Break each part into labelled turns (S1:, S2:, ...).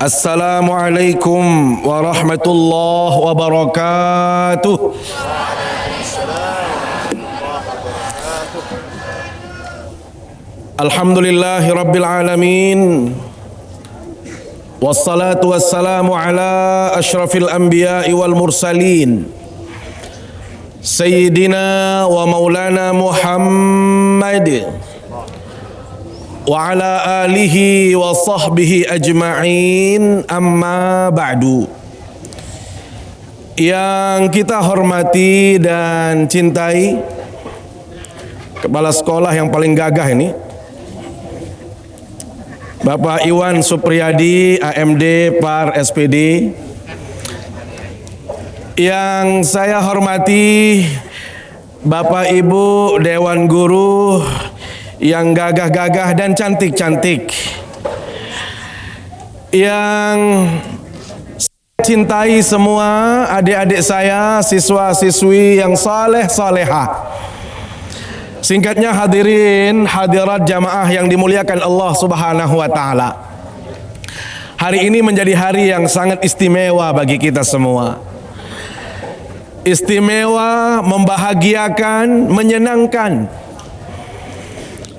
S1: Assalamualaikum warahmatullahi wabarakatuh. Alhamdulillahi rabbil alamin. Wassalatu wassalamu ala asyrafil anbiya'i wal mursalin Sayyidina wa maulana Muhammad wa ala alihi wa sahbihi ajma'in, amma ba'du. Yang kita hormati dan cintai kepala sekolah yang paling gagah ini, Bapak Iwan Supriyadi, AMD Par SPD. Yang saya hormati Bapak Ibu Dewan Guru yang gagah-gagah dan cantik-cantik, yang saya cintai semua adik-adik saya, siswa-siswi yang saleh-salehah. Singkatnya hadirin hadirat jamaah yang dimuliakan Allah Subhanahu wa taala. Hari ini menjadi hari yang sangat istimewa bagi kita semua. Istimewa, membahagiakan, menyenangkan.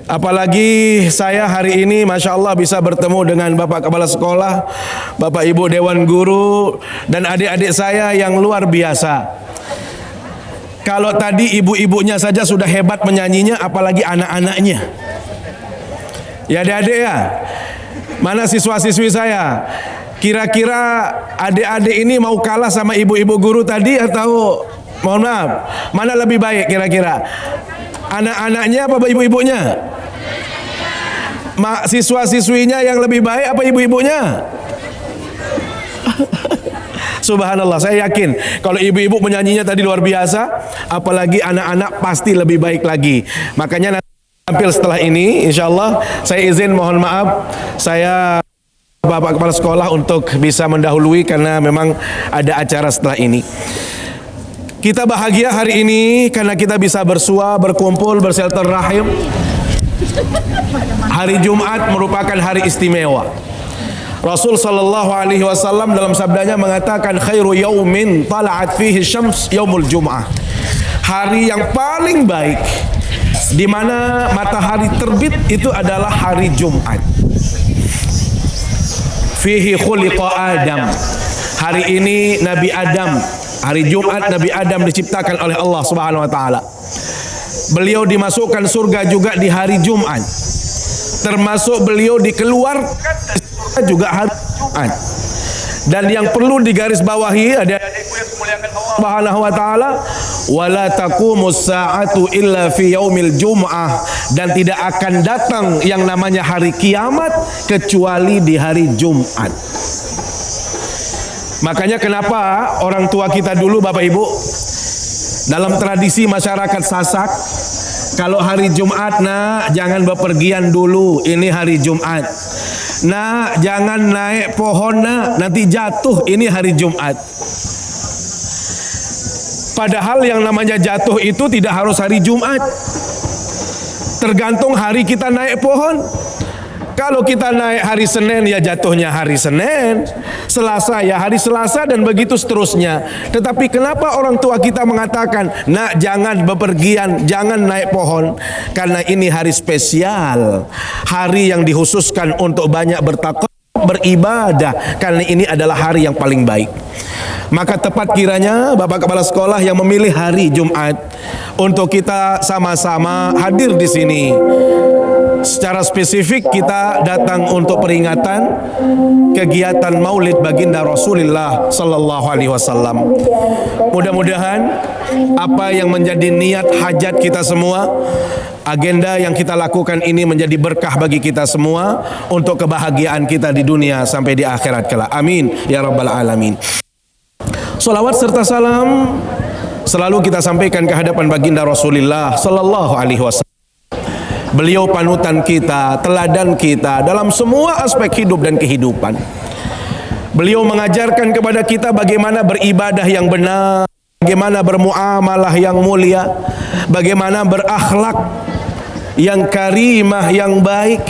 S1: Apalagi saya hari ini Masya Allah bisa bertemu dengan Bapak Kepala Sekolah, Bapak Ibu Dewan Guru, dan adik-adik saya yang luar biasa. Kalau tadi ibu-ibunya saja sudah hebat menyanyinya, apalagi anak-anaknya. Ya adik-adik ya. Mana siswa-siswi saya? Kira-kira adik-adik ini mau kalah sama ibu-ibu guru tadi atau mohon maaf, mana lebih baik kira-kira? Anak-anaknya apa ibu-ibunya? Siswa-siswinya yang lebih baik apa ibu-ibunya? Subhanallah, saya yakin kalau ibu-ibu menyanyinya tadi luar biasa, apalagi anak-anak pasti lebih baik lagi. Makanya nanti tampil setelah ini, insya Allah saya izin mohon maaf, saya Bapak Kepala Sekolah untuk bisa mendahului karena memang ada acara setelah ini. Kita bahagia hari ini karena kita bisa bersua, berkumpul, bersilaturahim. Hari Jumat merupakan hari istimewa. Rasul sallallahu alaihi wasallam dalam sabdanya mengatakan khairu yaumin tala'at fihi syams yaumul jum'ah. Hari yang paling baik di mana matahari terbit itu adalah hari Jumat. Fihi khuliqa Adam. Hari ini Nabi Adam, hari Jumat Nabi Adam diciptakan oleh Allah Subhanahu wa taala. Beliau dimasukkan surga juga di hari Jumat. Termasuk beliau dikeluarkan juga hari Jumat. Dan yang perlu digarisbawahi ada Subhanahu wa taala, wala taqumus saatu illa fi yaumil jum'ah, dan tidak akan datang yang namanya hari kiamat kecuali di hari Jumat. Makanya kenapa orang tua kita dulu Bapak Ibu dalam tradisi masyarakat Sasak, kalau hari Jumat, nah jangan bepergian dulu, ini hari Jumat. Nah jangan naik pohon, nah nanti jatuh, ini hari Jumat. Padahal yang namanya jatuh itu tidak harus hari Jumat. Tergantung hari kita naik pohon. Kalau kita naik hari Senin ya jatuhnya hari Senin, Selasa ya hari Selasa, dan begitu seterusnya. Tetapi kenapa orang tua kita mengatakan, nak jangan bepergian, jangan naik pohon? Karena ini hari spesial, hari yang dikhususkan untuk banyak bertakwa, beribadah, karena ini adalah hari yang paling baik. Maka tepat kiranya Bapak Kepala Sekolah yang memilih hari Jumat untuk kita sama-sama hadir di sini. Secara spesifik kita datang untuk peringatan kegiatan Maulid Baginda Rasulullah sallallahu alaihi wasallam. Mudah-mudahan apa yang menjadi niat hajat kita semua, agenda yang kita lakukan ini menjadi berkah bagi kita semua untuk kebahagiaan kita di dunia sampai di akhirat kelak. Amin ya rabbal alamin. Salawat serta salam selalu kita sampaikan ke hadapan Baginda Rasulullah sallallahu alaihi wasallam. Beliau panutan kita, teladan kita dalam semua aspek hidup dan kehidupan. Beliau mengajarkan kepada kita bagaimana beribadah yang benar, bagaimana bermuamalah yang mulia, bagaimana berakhlak yang karimah, yang baik,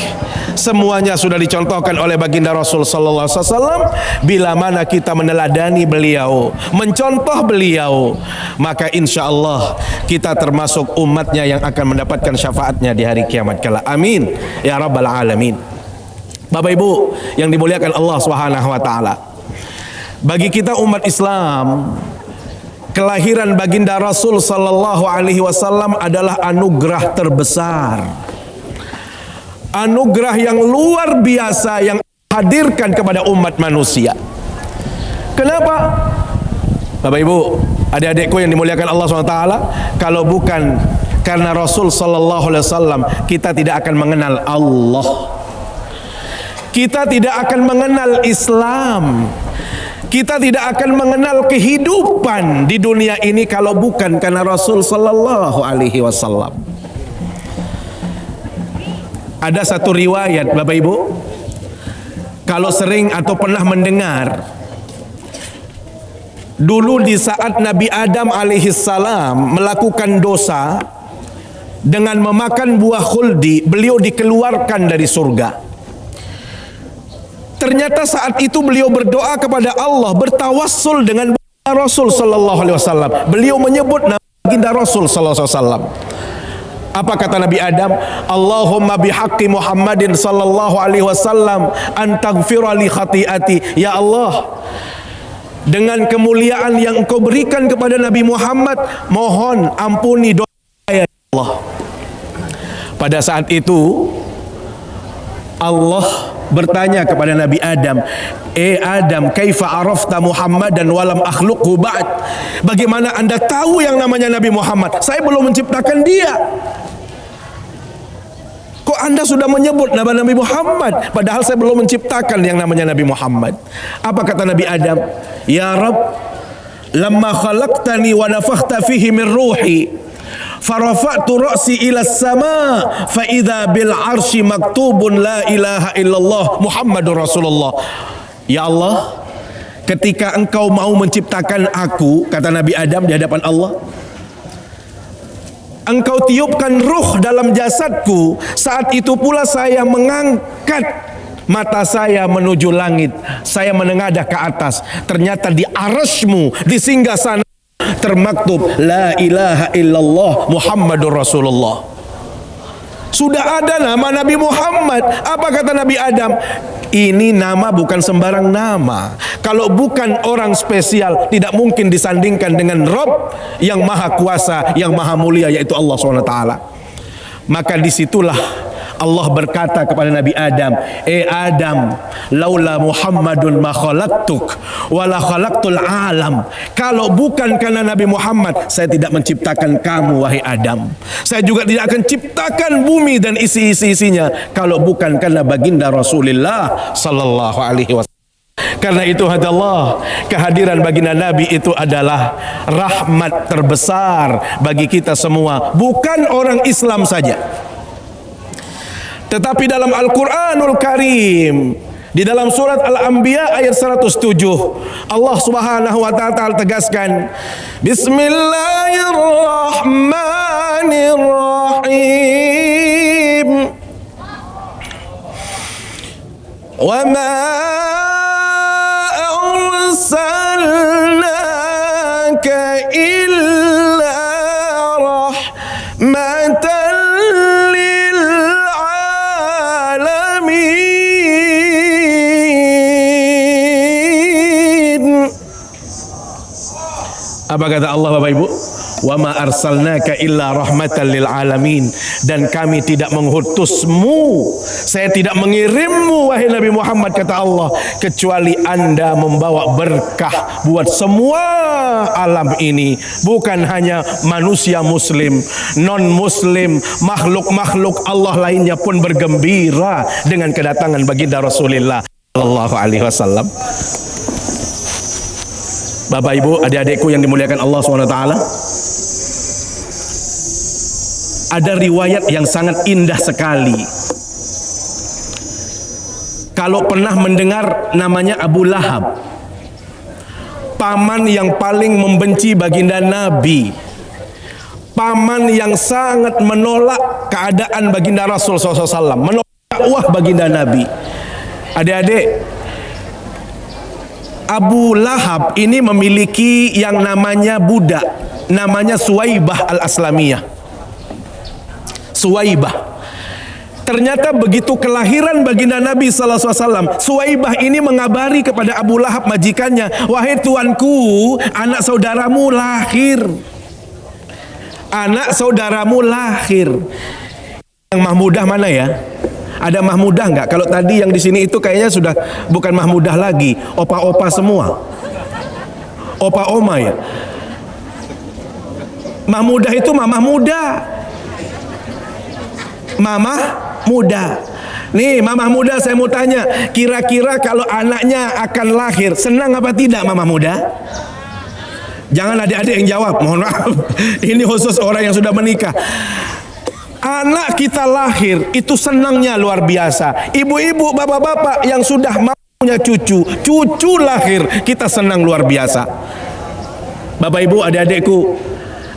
S1: Semuanya sudah dicontohkan oleh baginda Rasul sallallahu alaihi wasallam. Bila mana kita meneladani beliau, mencontoh beliau, maka insya Allah kita termasuk umatnya yang akan mendapatkan syafaatnya di hari kiamat kala. Amin ya rabbal alamin. Bapak Ibu yang dimuliakan Allah Subhanahu wa taala, bagi kita umat Islam, kelahiran baginda Rasul sallallahu alaihi wasallam adalah anugerah terbesar. Anugerah yang luar biasa yang hadirkan kepada umat manusia. Kenapa? Bapak Ibu, adik-adikku yang dimuliakan Allah SWT, kalau bukan karena Rasul sallallahu alaihi wasallam, kita tidak akan mengenal Allah. Kita tidak akan mengenal Islam. Kita tidak akan mengenal kehidupan di dunia ini kalau bukan karena Rasul sallallahu alaihi wasallam. Ada satu riwayat Bapak Ibu, kalau sering atau pernah mendengar, dulu di saat Nabi Adam alaihissalam melakukan dosa dengan memakan buah khuldi, beliau dikeluarkan dari surga. Ternyata saat itu beliau berdoa kepada Allah, bertawassul dengan Rasul sallallahu alaihi wasallam. Beliau menyebut nama baginda Rasul sallallahu alaihi wasallam. Apa kata Nabi Adam? Allahumma bihaqqi Muhammadin sallallahu alaihi wasallam an taghfira li khati'ati. Ya Allah, dengan kemuliaan yang Engkau berikan kepada Nabi Muhammad, mohon ampuni dosa saya ya Allah. Pada saat itu Allah bertanya kepada Nabi Adam, Adam, kaifa arafta Muhammadan walam akhluqhu ba'd? Bagaimana Anda tahu yang namanya Nabi Muhammad? Saya belum menciptakan dia. Kok Anda sudah menyebut nama Nabi Muhammad padahal saya belum menciptakan yang namanya Nabi Muhammad? Apa kata Nabi Adam? Ya Rabb, lamma khalaqtani wa nafakhta fihi min ruhi, farafa'tu ra'si ila as-sama' fa idza bil 'arsy maktubun la ilaha illallah Muhammadur Rasulullah. Ya Allah, ketika Engkau mau menciptakan aku, kata Nabi Adam di hadapan Allah, Engkau tiupkan ruh dalam jasadku. Saat itu pula saya mengangkat mata saya menuju langit, saya menengadah ke atas. Ternyata di arsy-Mu, di singgasana termaktub la ilaha illallah Muhammadur Rasulullah. Sudah ada nama Nabi Muhammad. Apa kata Nabi Adam? Ini nama bukan sembarang nama. Kalau bukan orang spesial, tidak mungkin disandingkan dengan Rabb yang maha kuasa, yang maha mulia, yaitu Allah SWT. Maka disitulah Allah berkata kepada Nabi Adam, Adam, laula Muhammadun ma khalaqtuk wala khalaqtul alam. Kalau bukan karena Nabi Muhammad, saya tidak menciptakan kamu wahai Adam. Saya juga tidak akan ciptakan bumi dan isi-isinya kalau bukan karena baginda Rasulullah sallallahu alaihi wasallam. Karena itu hadallah, kehadiran baginda Nabi itu adalah rahmat terbesar bagi kita semua, bukan orang Islam saja. Tetapi dalam Al-Quranul Karim, di dalam surat Al-Anbiya ayat 107, Allah Subhanahu wa ta'ala tegaskan, Bismillahirrahmanirrahim. Wa ma arsalnaka illa rahmatan lil alamin. Apa kata Allah Bapak Ibu? Wa ma arsalnaka illa rahmatan lil alamin. Dan kami tidak mengutusmu, saya tidak mengirimmu wahai Nabi Muhammad, kata Allah, kecuali Anda membawa berkah buat semua alam ini, bukan hanya manusia muslim, non muslim, makhluk-makhluk Allah lainnya pun bergembira dengan kedatangan baginda Rasulullah sallallahu alaihi wasallam. Bapak Ibu, adik-adikku yang dimuliakan Allah SWT, ada riwayat yang sangat indah sekali. Kalau pernah mendengar namanya Abu Lahab, paman yang paling membenci baginda Nabi, paman yang sangat menolak keadaan baginda Rasul SAW, menolak dakwah baginda Nabi. Adik-adik, Abu Lahab ini memiliki yang namanya budak, namanya Suwaibah al-Aslamiyah. Suwaibah. Ternyata begitu kelahiran baginda Nabi sallallahu alaihi wasallam, Suwaibah ini mengabari kepada Abu Lahab majikannya, "Wahai tuanku, anak saudaramu lahir. Anak saudaramu lahir." Yang Mahmudah mana ya? Ada Mahmudah enggak? Kalau tadi yang di sini itu kayaknya sudah bukan Mahmudah lagi, opa-opa semua. Opa-oma ya. Mahmudah itu mamah muda. Mamah muda. Nih mamah muda, saya mau tanya, kira-kira kalau anaknya akan lahir, senang apa tidak mamah muda? Jangan adik-adik yang jawab, mohon maaf. Ini khusus orang yang sudah menikah. Anak kita lahir itu senangnya luar biasa. Ibu-ibu, bapak-bapak yang sudah mau punya cucu, cucu lahir, kita senang luar biasa. Bapak ibu, adik-adikku,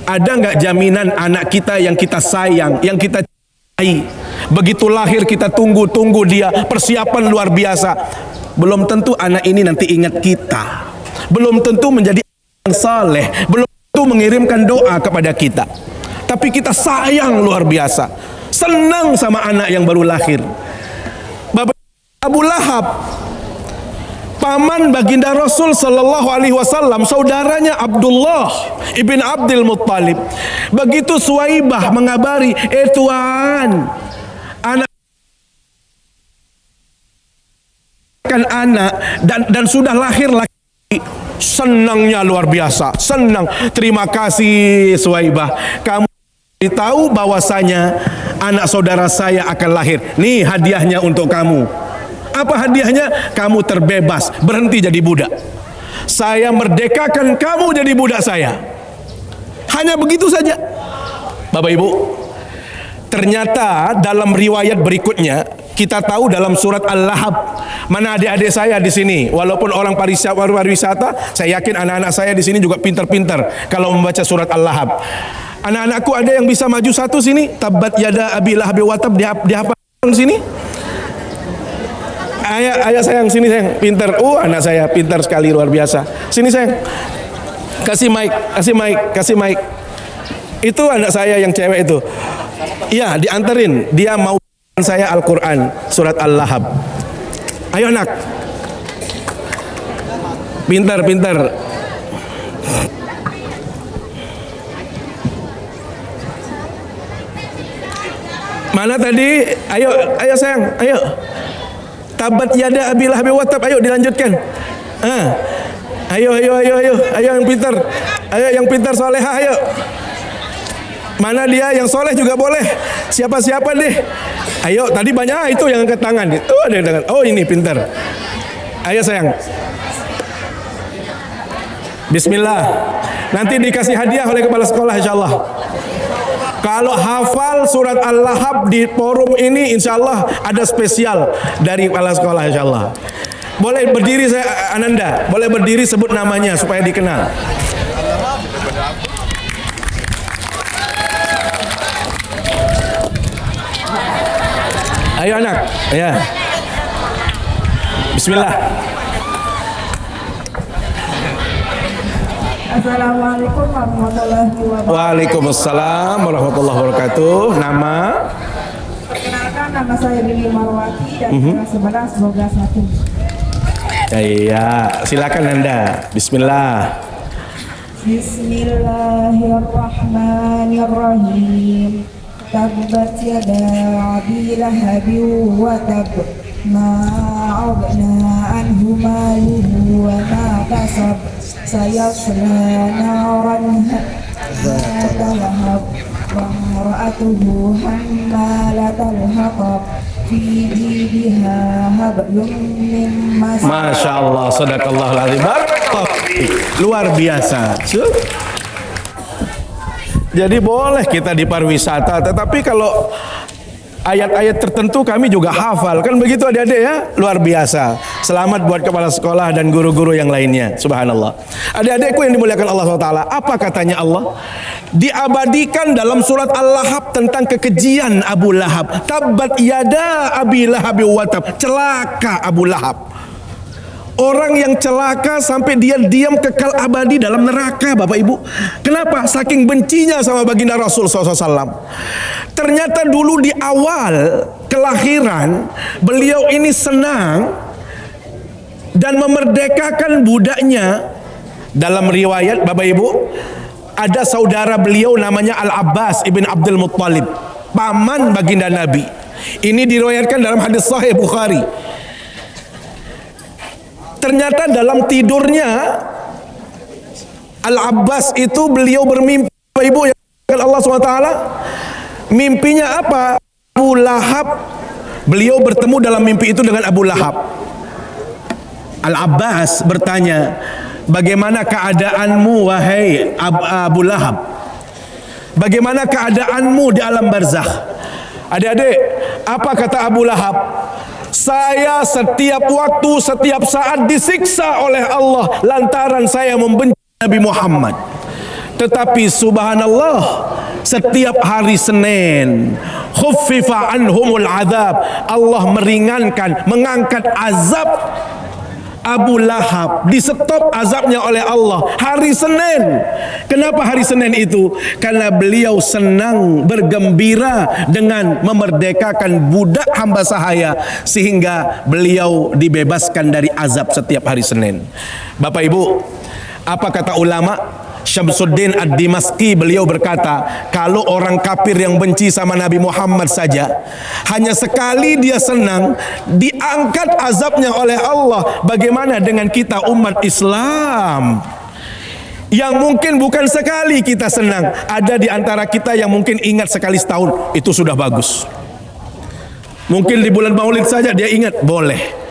S1: ada nggak jaminan anak kita yang kita sayang, yang kita begitu lahir kita tunggu-tunggu dia, persiapan luar biasa. Belum tentu anak ini nanti ingat kita, belum tentu menjadi yang saleh, belum tentu mengirimkan doa kepada kita. Tapi kita sayang luar biasa, senang sama anak yang baru lahir. Bapak Abu Lahab, paman baginda Rasul sallallahu alaihi wasallam, saudaranya Abdullah ibn Abdul Muttalib. Begitu Suwaibah mengabari, tuan, anak kan anak dan sudah lahir laki, senangnya luar biasa, senang. Terima kasih Suwaibah, kamu tahu bahwasanya anak saudara saya akan lahir. Nih hadiahnya untuk kamu. Apa hadiahnya? Kamu terbebas, berhenti jadi budak. Saya merdekakan kamu jadi budak saya. Hanya begitu saja. Bapak Ibu, ternyata dalam riwayat berikutnya kita tahu dalam surat Al-Lahab. Mana adik-adik saya di sini? Walaupun orang pariwisata, saya yakin anak-anak saya di sini juga pintar-pintar kalau membaca surat Al-Lahab. Anak-anakku ada yang bisa maju satu sini? Tabbat yada abi lahabi watab, dihafal sini. Ayah sayang, sini sayang, pintar. Anak saya pintar sekali, luar biasa. Sini sayang, kasih mic, kasih mic. Itu anak saya yang cewek itu. Iya, dianterin. Dia mau saya Al-Quran surat Al-Lahab. Ayo nak, pintar. Mana tadi? Ayo sayang, ayo. Tabat yada abil habi watab, ayo dilanjutkan. Ayo yang pintar. Ayo yang pintar solehah, ayo. Mana dia yang soleh juga boleh. Siapa deh. Ayo, tadi banyak itu yang angkat tangan. Ada yang tangan. Oh ini pintar. Ayo sayang. Bismillah. Nanti dikasih hadiah oleh kepala sekolah insyaallah. Kalau hafal surat Al-Lahab di forum ini insyaallah ada spesial dari kepala sekolah insyaallah. Boleh berdiri saya Ananda, boleh berdiri sebut namanya supaya dikenal. Ayo anak, ya. Bismillah.
S2: Assalamualaikum warahmatullahi wabarakatuh.
S1: Waalaikumsalam warahmatullahi wabarakatuh. Nama?
S2: Perkenalkan, nama saya Lili Marwati dari kelas 11 semoga satu.
S1: Iya, silakan Anda. Bismillah.
S2: Bismillahirrahmanirrahim. Tabbat yada abi lahabin wa tab, ma aghna anhu maluhu wa ma kasab, sayasla naran dhata lahab, wa imra'atuhu hammalatal hatab, fi jidiha hablum min masad.
S1: Masya Allah, sadaqallahul azim. Luar biasa. Jadi boleh kita di pariwisata, tetapi kalau ayat-ayat tertentu kami juga hafal. Kan begitu adik-adik ya? Luar biasa. Selamat buat kepala sekolah dan guru-guru yang lainnya. Subhanallah. Adik-adikku yang dimuliakan Allah SWT, apa katanya Allah? Diabadikan dalam surat Al-Lahab tentang kekejian Abu Lahab. Tabbat yada Abi Lahab wa tab. Celaka Abu Lahab. Orang yang celaka sampai dia diam kekal abadi dalam neraka, Bapak Ibu. Kenapa? Saking bencinya sama baginda Rasul SAW. Ternyata dulu di awal kelahiran, beliau ini senang dan memerdekakan budaknya. Dalam riwayat, Bapak Ibu, ada saudara beliau namanya Al-Abbas ibn Abdul Muttalib, paman baginda Nabi. Ini diriwayatkan dalam hadis Sahih Bukhari. Ternyata dalam tidurnya Al-Abbas itu beliau bermimpi, Bapak Ibu yang Allah SWT. Mimpinya apa? Abu Lahab. Beliau bertemu dalam mimpi itu dengan Abu Lahab. Al-Abbas bertanya, bagaimana keadaanmu wahai Abu Lahab? Bagaimana keadaanmu di alam barzakh? Adik-adik, apa kata Abu Lahab? Saya setiap waktu, setiap saat disiksa oleh Allah lantaran saya membenci Nabi Muhammad. Tetapi subhanallah, setiap hari Senin khuffifa anhumul azab, Allah meringankan, mengangkat azab Abu Lahab, di stop azabnya oleh Allah hari Senin. Kenapa hari Senin itu? Karena beliau senang, bergembira dengan memerdekakan budak hamba sahaya, sehingga beliau dibebaskan dari azab setiap hari Senin. Bapak Ibu, apa kata ulama? Syamsuddin Ad-Dimashqi beliau berkata, kalau orang kafir yang benci sama Nabi Muhammad saja, hanya sekali dia senang, diangkat azabnya oleh Allah. Bagaimana dengan kita umat Islam yang mungkin bukan sekali kita senang? Ada di antara kita yang mungkin ingat sekali setahun, itu sudah bagus. Mungkin di bulan Maulid saja dia ingat, boleh.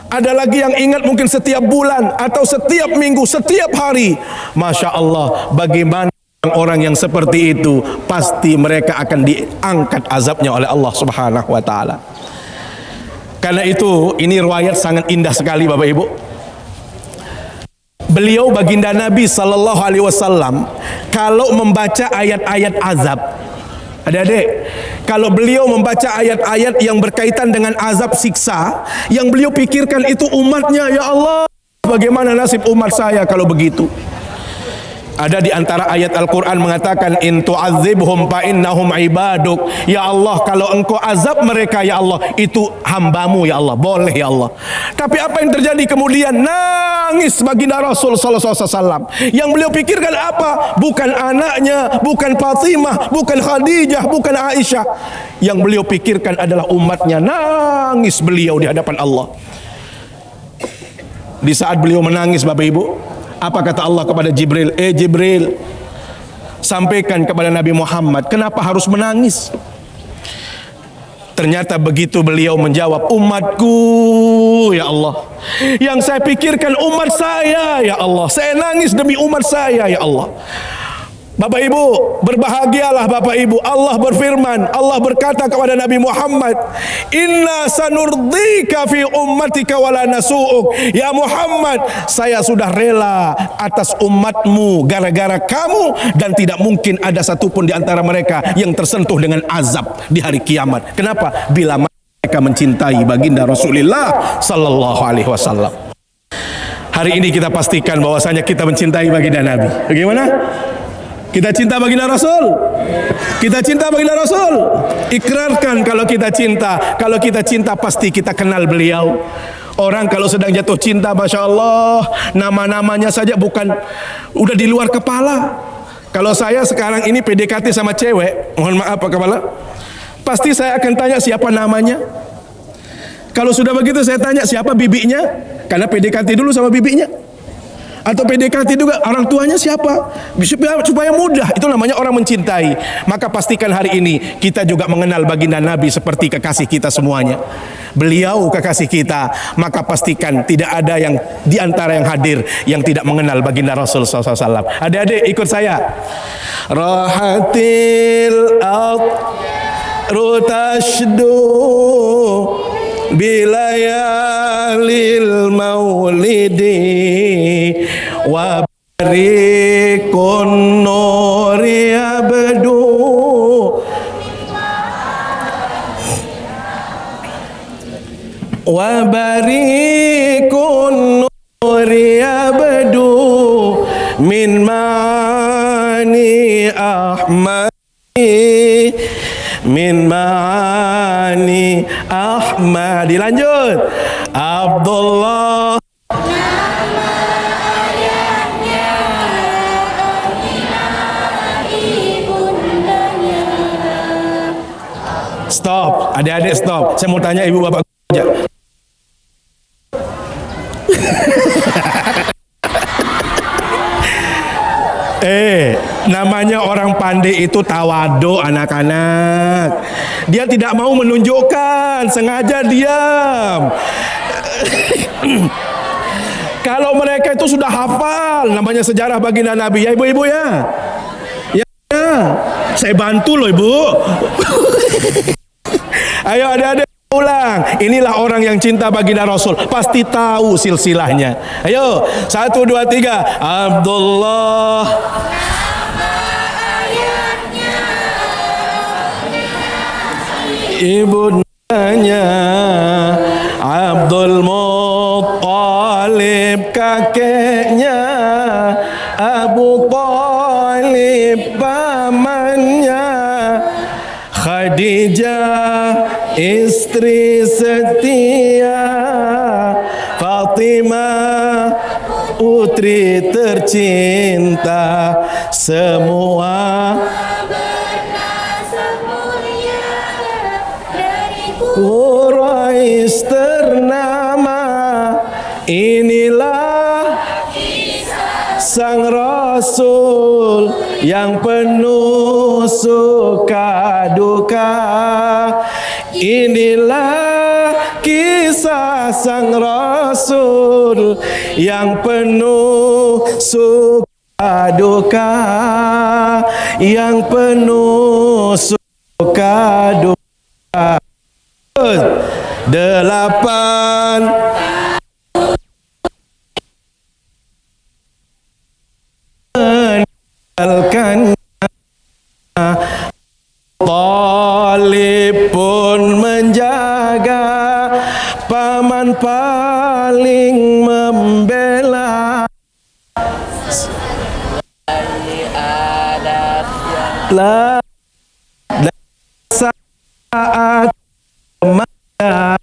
S1: Ada lagi yang ingat mungkin setiap bulan atau setiap minggu, setiap hari. Masya Allah, bagaimana orang yang seperti itu, pasti mereka akan diangkat azabnya oleh Allah Subhanahu wa ta'ala. Karena itu, ini riwayat sangat indah sekali Bapak Ibu. Beliau baginda Nabi Sallallahu Alaihi Wasallam kalau membaca ayat-ayat azab, adik-adik, kalau beliau membaca ayat-ayat yang berkaitan dengan azab siksa, yang beliau pikirkan itu umatnya, ya Allah, bagaimana nasib umat saya kalau begitu? Ada di antara ayat Al-Quran mengatakan, in tu'adzibhum fa innahum ibaduk. Ya Allah, kalau engkau azab mereka, ya Allah, itu hambamu, ya Allah, boleh ya Allah. Tapi apa yang terjadi kemudian? Nangis baginda Rasul sallallahu alaihi wasallam. Yang beliau pikirkan apa? Bukan anaknya, bukan Fatimah, bukan Khadijah, bukan Aisyah. Yang beliau pikirkan adalah umatnya. Nangis beliau di hadapan Allah. Di saat beliau menangis, Bapak Ibu, apa kata Allah kepada Jibril? Jibril, sampaikan kepada Nabi Muhammad, kenapa harus menangis? Ternyata begitu beliau menjawab, umatku ya Allah, yang saya pikirkan umat saya ya Allah, saya nangis demi umat saya ya Allah. Bapak Ibu, berbahagialah Bapak Ibu. Allah berfirman, Allah berkata kepada Nabi Muhammad, inna sanurdika fi ummatika wala nasu'uk. Ya Muhammad, saya sudah rela atas umatmu gara-gara kamu, dan tidak mungkin ada satupun di antara mereka yang tersentuh dengan azab di hari kiamat. Kenapa? Bila mereka mencintai baginda Rasulullah sallallahu alaihi wasallam. Hari ini kita pastikan bahwasanya kita mencintai baginda Nabi. Bagaimana? Kita cinta baginda Rasul. Kita cinta baginda Rasul. Ikrarkan kalau kita cinta. Kalau kita cinta pasti kita kenal beliau. Orang kalau sedang jatuh cinta, Masya Allah, nama-namanya saja bukan, udah di luar kepala. Kalau saya sekarang ini PDKT sama cewek, mohon maaf Pak Kepala, pasti saya akan tanya siapa namanya. Kalau sudah begitu saya tanya siapa bibinya, karena PDKT dulu sama bibinya. Atau PDKT juga orang tuanya siapa, supaya mudah. Itu namanya orang mencintai. Maka pastikan hari ini kita juga mengenal baginda Nabi seperti kekasih kita semuanya. Beliau kekasih kita, maka pastikan tidak ada yang di antara yang hadir yang tidak mengenal baginda Rasul SAW. Adik-adik ikut saya. Rahatil rutashdu bilayalil maulidi wa barikun nuri abdu wa barikun nuri abdu min mani ahmadi min mani ahmad. Dilanjut Abdullah stop, adik-adik stop. Saya mau tanya ibu bapak aja. Namanya orang pandai itu tawadu anak-anak. Dia tidak mau menunjukkan, sengaja diam. Kalau mereka itu sudah hafal namanya sejarah baginda Nabi, ya ibu-ibu ya. Ya, saya bantu loh ibu. Ayo adik-adik ulang. Inilah orang yang cinta baginda Rasul, pasti tahu silsilahnya. Ayo 1, 2, 3. Abdullah ibundanya, Abdul Muttalib kakeknya, Abu Talib pamannya, Khadijah istri setia, Fatimah putri tercinta, semua Quraisy ternama. Inilah sang Rasul yang penuh suka duka. Inilah kisah sang Rasul yang penuh suka duka, yang penuh suka duka. 8 meninggalkan Talib pun menjaga, paman paling membela. Lah saat 25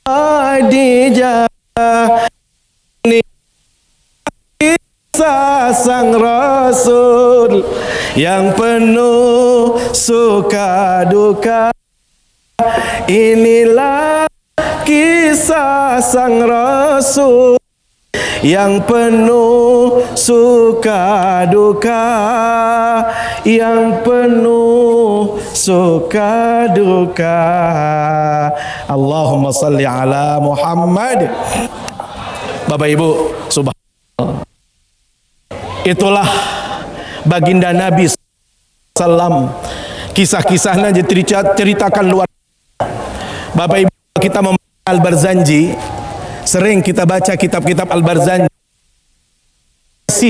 S1: Khadijah, kisah sang Rasul yang penuh suka duka. Inilah kisah sang Rasul yang penuh suka duka, yang penuh suka duka. Allahumma salli ala Muhammad. Bapak Ibu, subhanallah. Itulah baginda Nabi sallam. Kisah-kisahnya diceritakan luar biasa. Bapak Ibu, kita membaca Al-Barzanji, sering kita baca kitab-kitab Al-Barzanji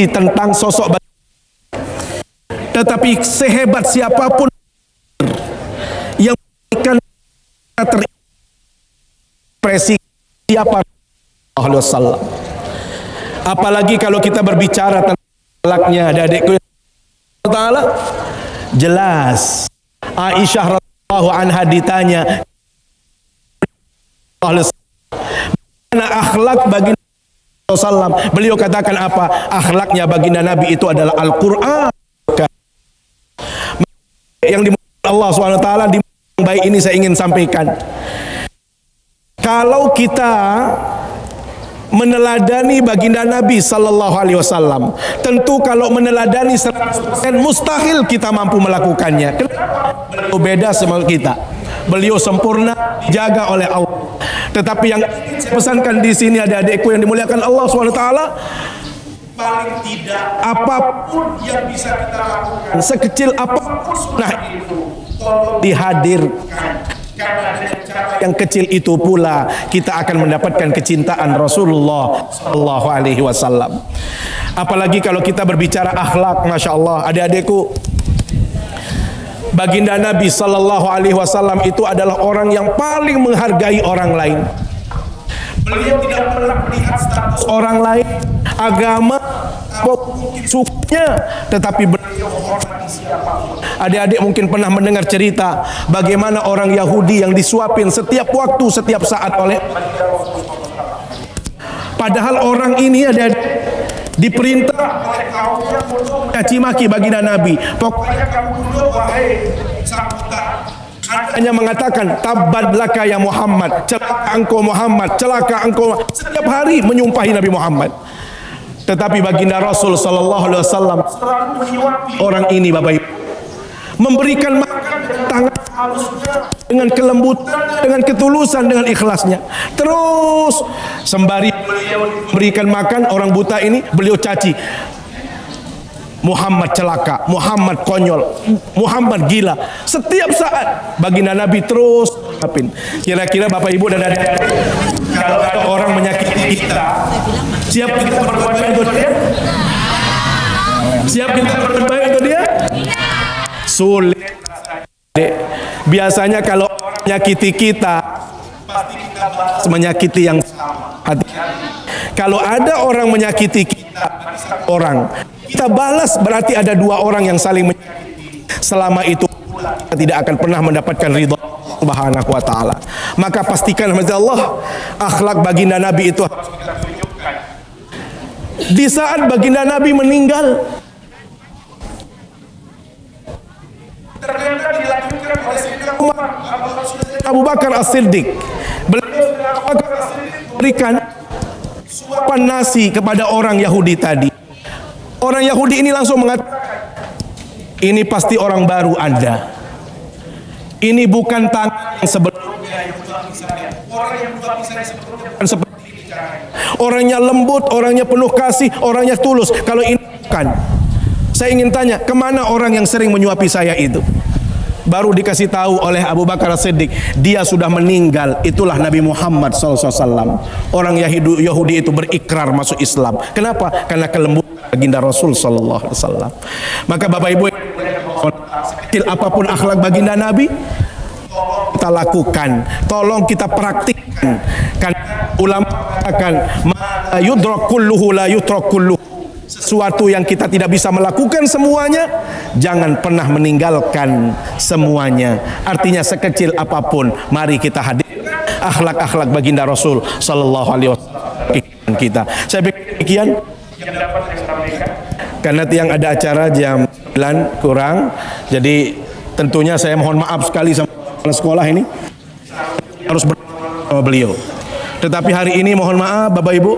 S1: tentang sosok baginda. Tetapi sehebat siapapun yang memberikan terekspresi siapa Allah sallam. Apalagi kalau kita berbicara tentang akhlaknya, adik-adikku taala, jelas Aisyah radhiyallahu anha ditanya mana akhlak baginda sallam, beliau katakan apa? Akhlaknya baginda Nabi itu adalah Al-Qur'an. Yang dimulai Allah SWT di yang baik ini saya ingin sampaikan, kalau kita meneladani baginda Nabi sallallahu alaihi wasallam, tentu kalau meneladani 100% mustahil kita mampu melakukannya. Kenapa? Beliau beda sama kita. Beliau sempurna, jaga oleh Allah. Tetapi yang saya pesankan di sini adik-adikku yang dimuliakan Allah SWT, paling tidak apapun yang bisa kita lakukan, sekecil apapun sunnah itu dihadirkan. Karena yang kecil itu pula kita akan mendapatkan kecintaan Rasulullah Sallallahu Alaihi Wasallam. Apalagi kalau kita berbicara akhlak, masya Allah, adik-adikku, baginda Nabi Sallallahu Alaihi Wasallam itu adalah orang yang paling menghargai orang lain. Beliau tidak pernah melihat status orang lain, agama, mungkin sukunya, tetapi beliau menghormati siapapun. Adik-adik mungkin pernah mendengar cerita bagaimana orang Yahudi yang disuapin setiap waktu, setiap saat oleh, padahal orang ini ada diperintah oleh kaumnya untuk mencaci maki baginda Nabi. Pokoknya kamu dulu wahai sambutan, hanya mengatakan tabbat laka ya Muhammad, celaka engkau Muhammad, celaka engkau, setiap hari menyumpahi Nabi Muhammad. Tetapi baginda Rasul Sallallahu Alaihi Wasallam orang ini, Bapak Ibu, memberikan makan dengan tangan halusnya, dengan kelembutan, dengan ketulusan, dengan ikhlasnya. Terus sembari beliau memberikan makan orang buta ini, beliau caci, Muhammad celaka, Muhammad konyol, Muhammad gila. Setiap saat baginda Nabi terus ngapin. Kira-kira Bapak Ibu dan adik-adik, kalau ada orang menyakiti kita, siap kita berbuat baik untuk dia? Siap kita berbuat baik untuk dia? Sulit. Biasanya kalau orang menyakiti kita, pasti kita balas menyakiti yang sama. Kalau ada orang menyakiti kita, kita balas, berarti ada dua orang yang saling menyakiti. Selama itu kita tidak akan pernah mendapatkan ridha Subhanahu wa taala. Maka pastikan Allah, akhlak baginda Nabi itu harus kita tunjukkan. Di saat baginda Nabi meninggal, ternyata dilanjutkan oleh Sayyidina Umar, Abu Bakar As-Siddiq. Berikan suapan nasi kepada orang Yahudi tadi. Orang Yahudi ini langsung mengatakan, ini pasti orang baru Anda. Ini bukan tangan yang sebelumnya yang menyuapi saya. Orang yang menyuapi saya sebelumnya bukan seperti ini caranya. Orangnya lembut, orangnya penuh kasih, orangnya tulus. Kalau ini bukan. Saya ingin tanya, kemana orang yang sering menyuapi saya itu? Baru dikasih tahu oleh Abu Bakar As-Siddiq, dia sudah meninggal. Itulah Nabi Muhammad SAW. Orang Yahudi itu berikrar masuk Islam. Kenapa? Karena kelembutan baginda Rasul SAW. Maka Bapak Ibu, kecil apapun akhlak baginda Nabi, kita lakukan, tolong kita praktikkan. Karena ulama katakan, ma yudrak kulluhu la yutrak kulluhu. Sesuatu yang kita tidak bisa melakukan semuanya, jangan pernah meninggalkan semuanya. Artinya sekecil apapun, mari kita hadirkan akhlak-akhlak baginda Rasul Sallallahu Alaihi Wasallam kita. Saya pikir demikian yang dapat saya sampaikan. Karena tiang ada acara jam 9 kurang, jadi tentunya saya mohon maaf sekali sama sekolah ini harus bersama beliau. Tetapi hari ini mohon maaf Bapak Ibu,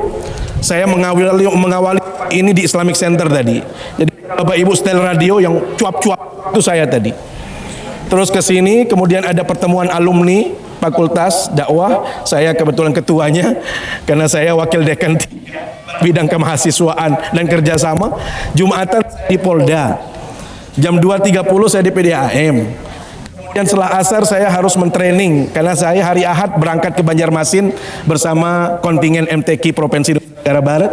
S1: saya mengawali ini di Islamic Center tadi. Jadi Bapak Ibu setel radio yang cuap-cuap itu saya tadi. Terus ke sini, kemudian ada pertemuan alumni Fakultas Dakwah. Saya kebetulan ketuanya karena saya wakil dekan bidang kemahasiswaan dan kerjasama. Jumatan di Polda. Jam 2.30 saya di PDAM. Dan setelah asar saya harus mentraining karena saya hari Ahad berangkat ke Banjarmasin bersama kontingen MTQ Provinsi Negara Barat,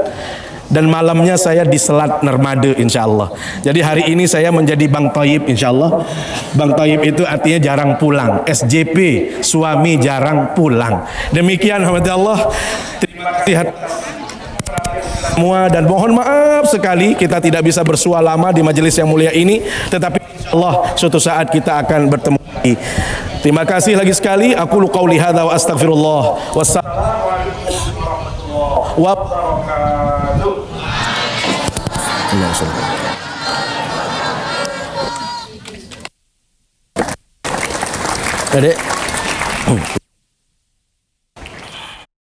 S1: dan malamnya saya di Selat Narmade insyaallah. Jadi hari ini saya menjadi Bang Thayyib insyaallah. Bang Thayyib itu artinya jarang pulang, SJP, suami jarang pulang. Demikian alhamdulillah. Terima kasih semua dan mohon maaf sekali kita tidak bisa bersua lama di majelis yang mulia ini, tetapi insyaallah suatu saat kita akan bertemu lagi. Terima kasih lagi sekali. Aku qauli hadza wa astaghfirullah. Wassalamualaikum warahmatullahi wabarakatuh. Dedek.